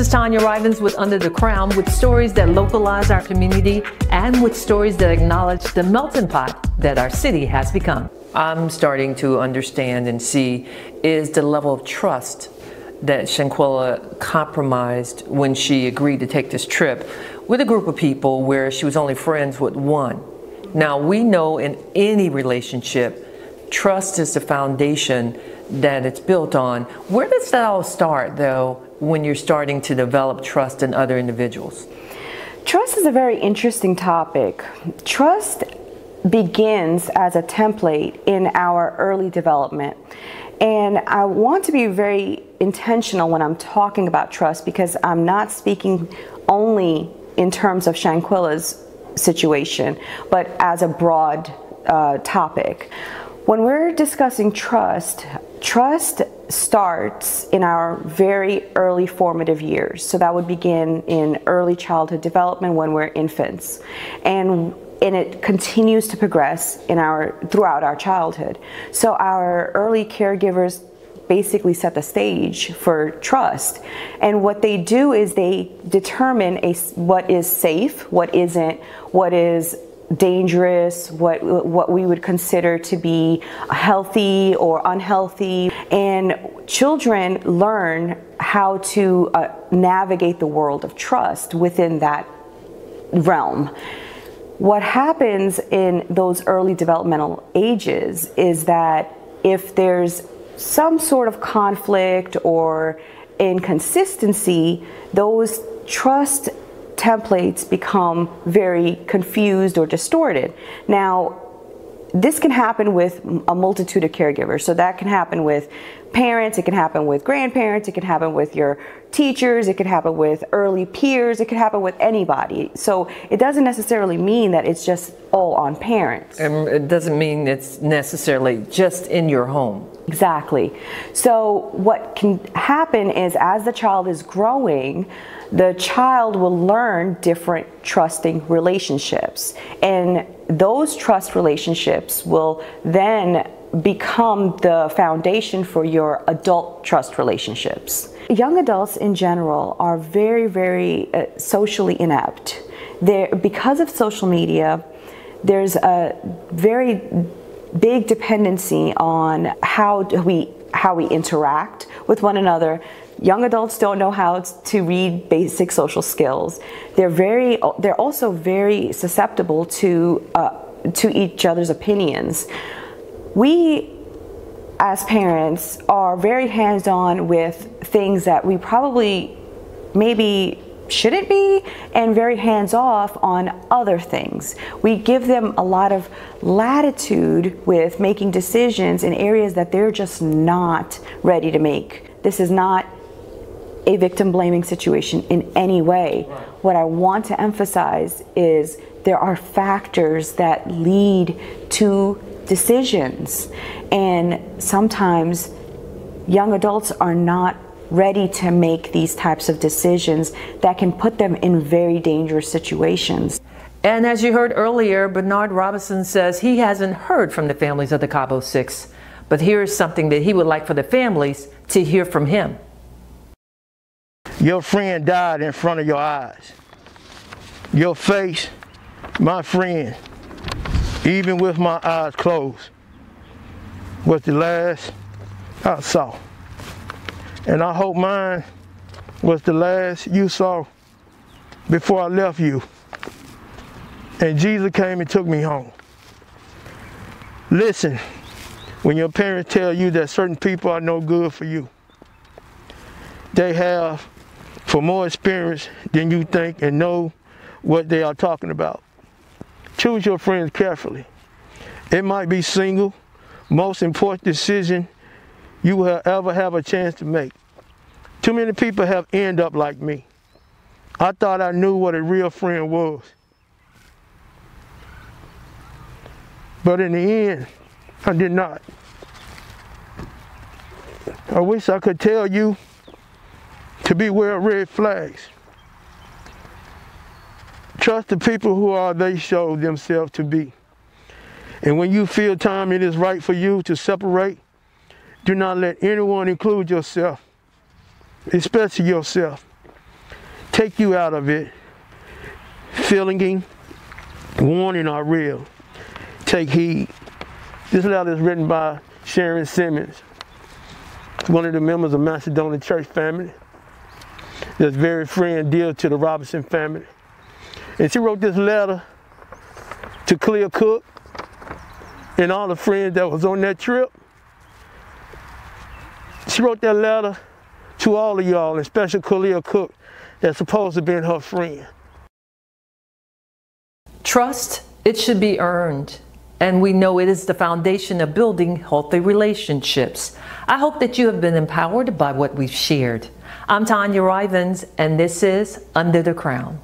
is Tanya Rivens with Under the Crown, with stories that localize our community and with stories that acknowledge the melting pot that our city has become. I'm starting to understand and see is the level of trust that Shanquella compromised when she agreed to take this trip with a group of people where she was only friends with one. Now, we know in any relationship, trust is the foundation that it's built on. Where does that all start, though, when you're starting to develop trust in other individuals? Trust is a very interesting topic. Trust begins as a template in our early development. And I want to be very intentional when I'm talking about trust, because I'm not speaking only in terms of Shanquella's situation, but as a broad topic. When we're discussing trust, trust starts in our very early formative years. So that would begin in early childhood development when we're infants. And it continues to progress throughout our childhood. So our early caregivers basically set the stage for trust. And what they do is they determine what is safe, what isn't, what is dangerous, what we would consider to be healthy or unhealthy. And children learn how to navigate the world of trust within that realm. What happens in those early developmental ages is that if there's some sort of conflict or inconsistency, those trust templates become very confused or distorted. Now, this can happen with a multitude of caregivers. So that can happen with parents, it can happen with grandparents, it can happen with your teachers, it can happen with early peers, it can happen with anybody. So it doesn't necessarily mean that it's just all on parents. And it doesn't mean it's necessarily just in your home. Exactly. So what can happen is as the child is growing, the child will learn different trusting relationships. And those trust relationships will then become the foundation for your adult trust relationships. Young adults in general are very, very socially inept. Because of social media, there's a very big dependency on how we interact with one another. Young adults don't know how to read basic social skills. They're also very susceptible to each other's opinions. We, as parents, are very hands-on with things that we probably maybe shouldn't be, and very hands-off on other things. We give them a lot of latitude with making decisions in areas that they're just not ready to make. This is not a victim-blaming situation in any way. What I want to emphasize is there are factors that lead to decisions, and sometimes young adults are not ready to make these types of decisions that can put them in very dangerous situations. And as you heard earlier, Bernard Robinson says he hasn't heard from the families of the Cabo 6, but here's something that he would like for the families to hear from him. Your friend died in front of your eyes. Your face, my friend, even with my eyes closed, was the last I saw. And I hope mine was the last you saw before I left you. And Jesus came and took me home. Listen, when your parents tell you that certain people are no good for you, they have for more experience than you think and know what they are talking about. Choose your friends carefully. It might be single, most important decision you will ever have a chance to make. Too many people have ended up like me. I thought I knew what a real friend was. But in the end, I did not. I wish I could tell you to beware of red flags. Trust the people who are they show themselves to be. And when you feel time it is right for you to separate, do not let anyone, include yourself, especially yourself, take you out of it. Feeling, warning are real. Take heed. This letter is written by Sharon Simmons, one of the members of Macedonia Church family that's very friend dear to the Robinson family. And she wrote this letter to Clea Cook and all the friends that was on that trip. She wrote that letter to all of y'all, and especially Clea Cook, that's supposed to be her friend. Trust, it should be earned. And we know it is the foundation of building healthy relationships. I hope that you have been empowered by what we've shared. I'm Tanya Rivens, and this is Under the Crown.